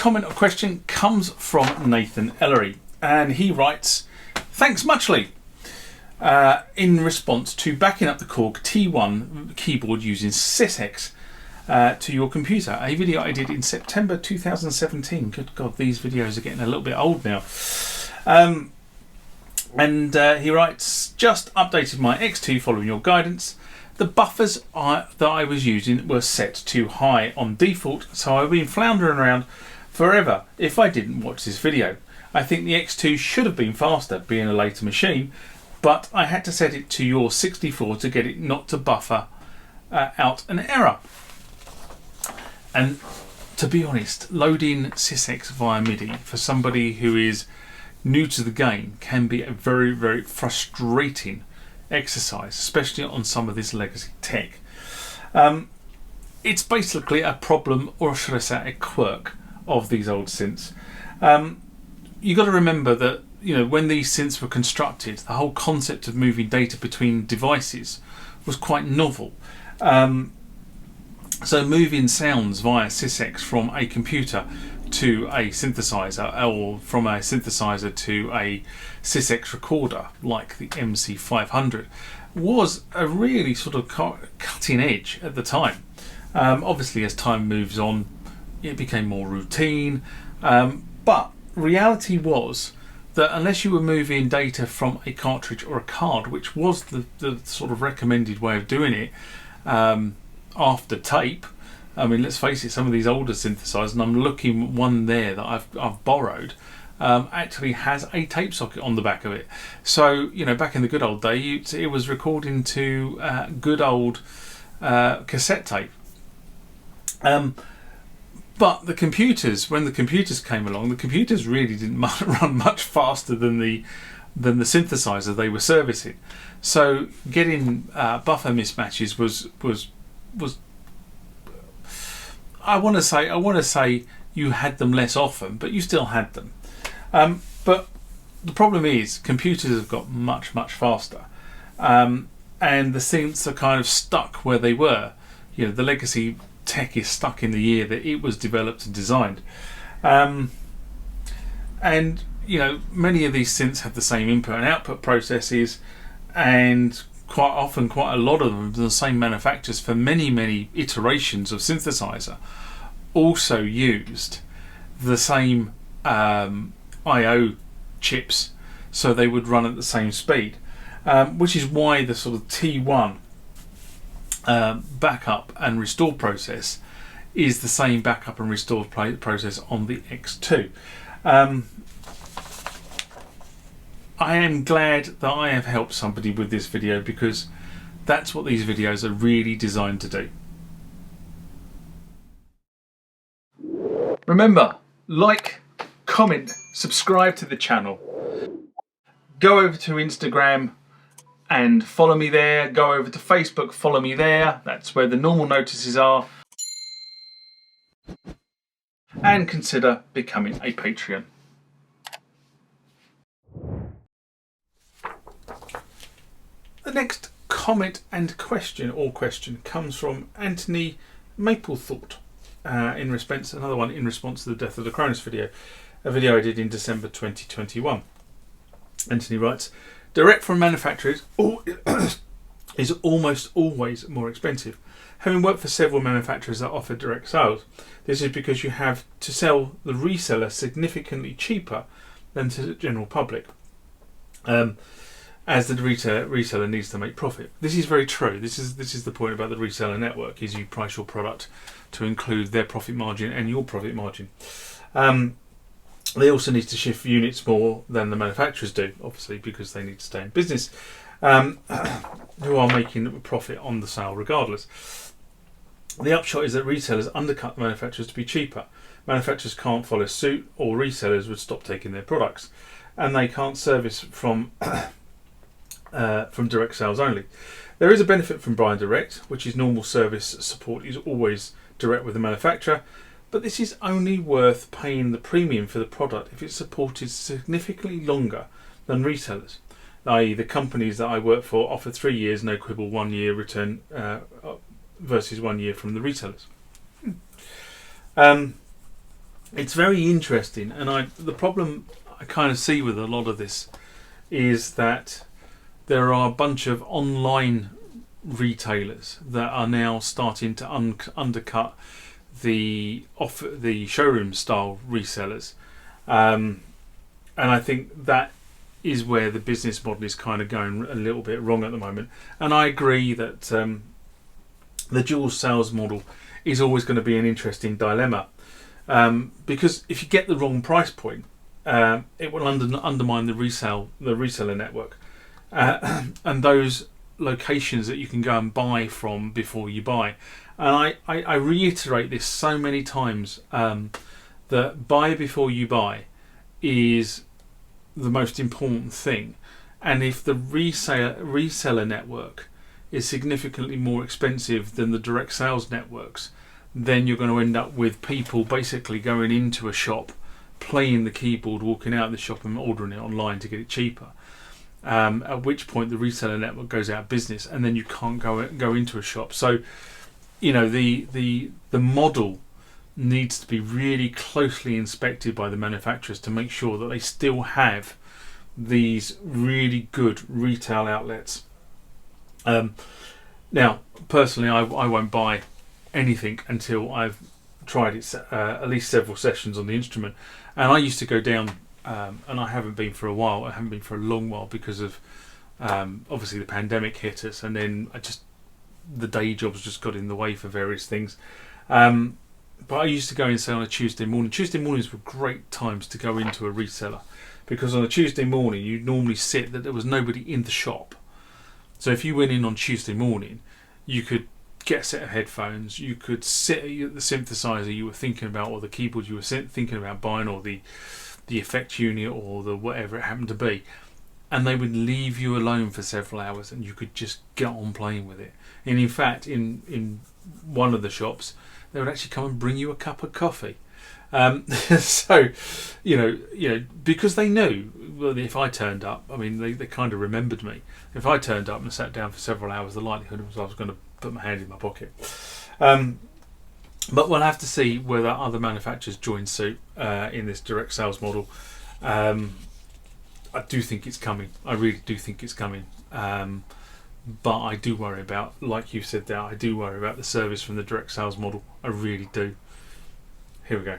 comment or question comes from Nathan Ellery, and he writes, "Thanks muchly. In response to backing up the Korg T1 keyboard using SYSEX to your computer, a video I did in September 2017. Good God, these videos are getting a little bit old now. He writes, just updated my X2 following your guidance. The buffers that I was using were set too high on default, so I've been floundering around forever if I didn't watch this video. I think the X2 should have been faster, being a later machine, but I had to set it to your 64 to get it not to buffer out an error. And to be honest, loading SYSEX via MIDI for somebody who is new to the game can be a very, very frustrating exercise, especially on some of this legacy tech. It's basically a problem, or should I say a quirk, of these old synths. You've got to remember that, you know, when these synths were constructed, the whole concept of moving data between devices was quite novel. So moving sounds via SYSEX from a computer to a synthesizer, or from a synthesizer to a SYSEX recorder like the MC500, was a really sort of cutting edge at the time. Obviously, as time moves on, it became more routine, but reality was that unless you were moving data from a cartridge or a card, which was the sort of recommended way of doing it, after tape. I mean, let's face it, some of these older synthesizers, and I'm looking at one there that I've borrowed, actually has a tape socket on the back of it. So, you know, back in the good old day, it was recording to good old cassette tape. But the computers, when the computers came along, the computers really didn't run much faster than the synthesizer they were servicing. So getting buffer mismatches was I want to say you had them less often, but you still had them. But the problem is computers have got much faster, and the synths are kind of stuck where they were. You know, the legacy tech is stuck in the year that it was developed and designed. And you know, many of these synths have the same input and output processes, and quite often quite a lot of them, the same manufacturers for many iterations of synthesizer, also used the same I/O chips, so they would run at the same speed, which is why the sort of T1 backup and restore process is the same backup and restore process on the X2. I am glad that I have helped somebody with this video, because that's what these videos are really designed to do. Remember, like, comment, subscribe to the channel. Go over to Instagram and follow me there. Go over to Facebook, follow me there. That's where the normal notices are. And consider becoming a Patreon. The next comment and question, comes from Anthony Maplethorpe, in response, another one in response to the Death of the Cronus video, a video I did in December 2021. Anthony writes, direct from manufacturers is almost always more expensive. Having worked for several manufacturers that offer direct sales, this is because you have to sell the reseller significantly cheaper than to the general public. As the reseller needs to make profit. This is very true. This is the point about the reseller network, is you price your product to include their profit margin and your profit margin. They also need to shift units more than the manufacturers do, obviously, because they need to stay in business, who are making a profit on the sale regardless. The upshot is that resellers undercut the manufacturers to be cheaper. Manufacturers can't follow suit, or resellers would stop taking their products, and they can't service from direct sales only. There is a benefit from buying direct, which is normal service support is always direct with the manufacturer, but this is only worth paying the premium for the product if it's supported significantly longer than resellers, i.e. the companies that I work for offer 3 years no quibble, 1 year return versus 1 year from the resellers. it's very interesting, and the problem I kind of see with a lot of this is that there are a bunch of online retailers that are now starting to undercut the showroom style resellers, and I think that is where the business model is kind of going a little bit wrong at the moment. And I agree that the dual sales model is always going to be an interesting dilemma, because if you get the wrong price point, it will undermine the reseller network, and those locations that you can go and buy from before you buy. And I reiterate this so many times, that buy before you buy is the most important thing. And if the reseller network is significantly more expensive than the direct sales networks, then you're going to end up with people basically going into a shop, playing the keyboard, walking out of the shop and ordering it online to get it cheaper. At which point the reseller network goes out of business, and then you can't go into a shop. So, the model needs to be really closely inspected by the manufacturers to make sure that they still have these really good retail outlets. Now, personally, I won't buy anything until I've tried it at least several sessions on the instrument. And I used to go down, and I haven't been for a while. I haven't been for a long while because of obviously the pandemic hit us, and then the day jobs just got in the way for various things. But I used to go and say on a Tuesday morning. Tuesday mornings were great times to go into a reseller, because on a Tuesday morning you'd normally sit that there was nobody in the shop. So if you went in on Tuesday morning, you could get a set of headphones, you could sit at the synthesizer you were thinking about, or the keyboard you were thinking about buying, or the effect unit, or the whatever it happened to be, and they would leave you alone for several hours, and you could just get on playing with it. And in fact, in one of the shops, they would actually come and bring you a cup of coffee. So, because they knew, well, if I turned up, I mean, they kind of remembered me. If I turned up and sat down for several hours, the likelihood was I was going to put my hand in my pocket. But we'll have to see whether other manufacturers join suit in this direct sales model. I do think it's coming. I really do think it's coming. But I do worry about, like you said there, I do worry about the service from the direct sales model. I really do. Here we go.